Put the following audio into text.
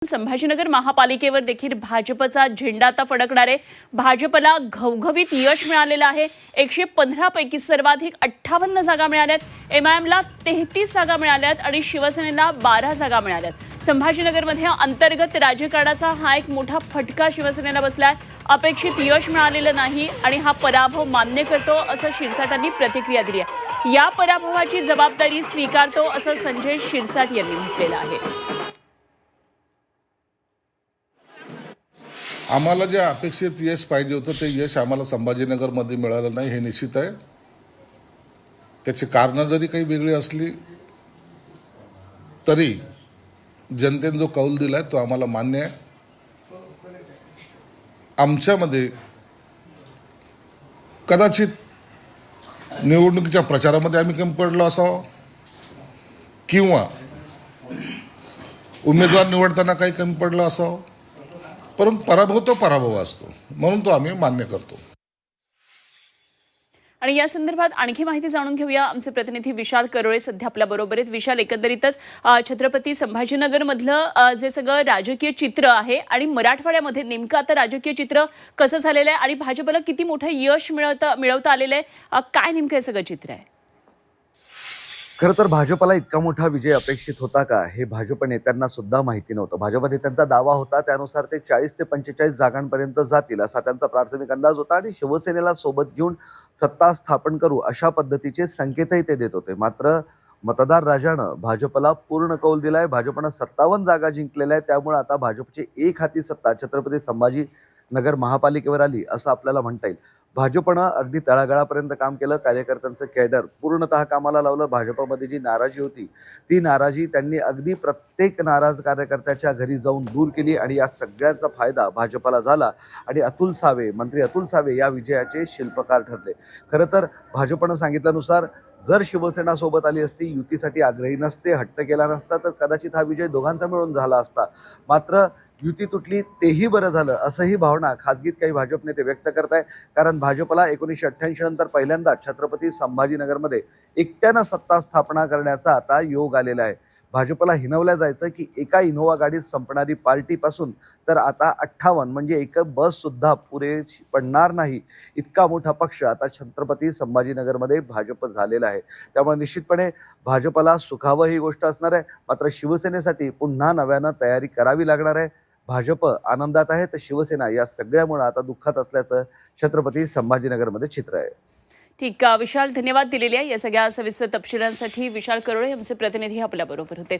संभाजीनगर महापालिकेवर देखील भाजपचा झेंडा आता फडकणार आहे। भाजपला घवघवीत यश मिळालेलं आहे। 115 पैकी सर्वाधिक 58 जागा मिळाल्यात। एमआयएमला 33 जागा मिळाल्यात आणि शिवसेनेला 12 जागा मिळाल्यात। संभाजीनगरमध्ये अंतर्गत राजकारणाचा हा एक मोठा फटका शिवसेनेला बसलाय। अपेक्षित यश मिळालेलं नाही आणि हा पराभव मान्य करतो असं शिरसाटांनी प्रतिक्रिया दिली आहे। या पराभवाची जबाबदारी स्वीकारतो असं संजय शिरसाट यांनी म्हटलेलं आहे। आम्हाला जे अपेक्षित यश पाहिजे होतं ते यश आम्हाला संभाजीनगरमध्ये मिळालं नाही हे निश्चित आहे। त्याची कारणं जरी काही वेगळी असली तरी जनतेने जो कौल दिलाय तो आम्हाला मान्य आहे। आमच्यामध्ये कदाचित निवडणुकीच्या प्रचारामध्ये आम्ही कमी पडलो असावं किंवा उमेदवार निवडताना काही कमी पडलं असावं, परंतु पराभव तो पराभव असतो, म्हणून तो आम्ही मान्य करतो। आणि या संदर्भात आणखी माहिती जाणून घेऊया। आमचे प्रतिनिधी विशाल करोळे सध्या आपल्या बरोबर आहेत। विशाल, एकंदरीतच छत्रपती संभाजीनगर मधलं जे सगळं राजकीय चित्र आहे आणि मराठवाड्यामध्ये नेमकं आता राजकीय चित्र कसं झालेलं आहे आणि भाजपला किती मोठं यश मिळवता आलेलं आहे, काय नेमकं हे सगळं चित्र आहे? खरं तर भाजपला इतका मोठा विजय अपेक्षित होता का हे भाजप नेत्यांना सुद्धा माहिती नव्हतं। भाजप नेत्यांचा दावा होता त्यानुसार ते 40 ते 45 जागांपर्यंत जातील असा त्यांचा प्राथमिक अंदाज होता आणि शिवसेनेला सोबत घेऊन सत्ता स्थापन करू अशा पद्धतीचे संकेतही ते देत होते। मात्र मतदार राजानं भाजपला पूर्ण कौल दिलाय। भाजपनं 57 जागा जिंकलेल्या आहेत, त्यामुळे आता भाजपची एक हाती सत्ता छत्रपती संभाजीनगर महापालिकेवर आली असं आपल्याला म्हणता येईल। भाजपनं अगदी तळागाळापर्यंत काम केलं, कार्यकर्त्यांचं कॅडर पूर्णतः कामाला लावलं। भाजपमध्ये जी नाराजी होती ती नाराजी त्यांनी अगदी प्रत्येक नाराज कार्यकर्त्याच्या घरी जाऊन दूर केली आणि या सगळ्याचा फायदा भाजपला झाला आणि मंत्री अतुल सावे या विजयाचे शिल्पकार ठरले। खरं तर भाजपनं सांगितल्यानुसार जर शिवसेना सोबत आली असती, युतीसाठी आग्रही नसते, हट्ट केला नसता, तर कदाचित हा विजय दोघांचा मिळून झाला असता। मात्र युती तुटली तेही बरं झालं असंही भावना खासगीत काही भाजप नेते व्यक्त करताय। कारण भाजपला 1988 नंतर पहिल्यांदा छत्रपती संभाजीनगरमध्ये एकट्यानं सत्ता स्थापना करण्याचा आता योग आलेला आहे। भाजपला हिनवल्या जायचं की एका इनोव्हा गाडीत संपणारी पार्टीपासून तर आता 58 म्हणजे एक बस सुद्धा पुरेशी पडणार नाही इतका मोठा पक्ष आता छत्रपती संभाजीनगरमध्ये भाजप झालेला आहे। त्यामुळे निश्चितपणे भाजपला सुखावं ही गोष्ट असणार आहे। मात्र शिवसेनेसाठी पुन्हा नव्यानं तयारी करावी लागणार आहे। भाजप आनंदात आहे तर शिवसेना या सगळ्यामुळे आता दुःखात असल्याचं छत्रपती संभाजीनगरमध्ये चित्र आहे। ठीक, विशाल, धन्यवाद दिलेल्या या सगळ्या सविस्तर तपशिलांसाठी। विशाल करोळे आमचे प्रतिनिधी आपल्या बरोबर होते।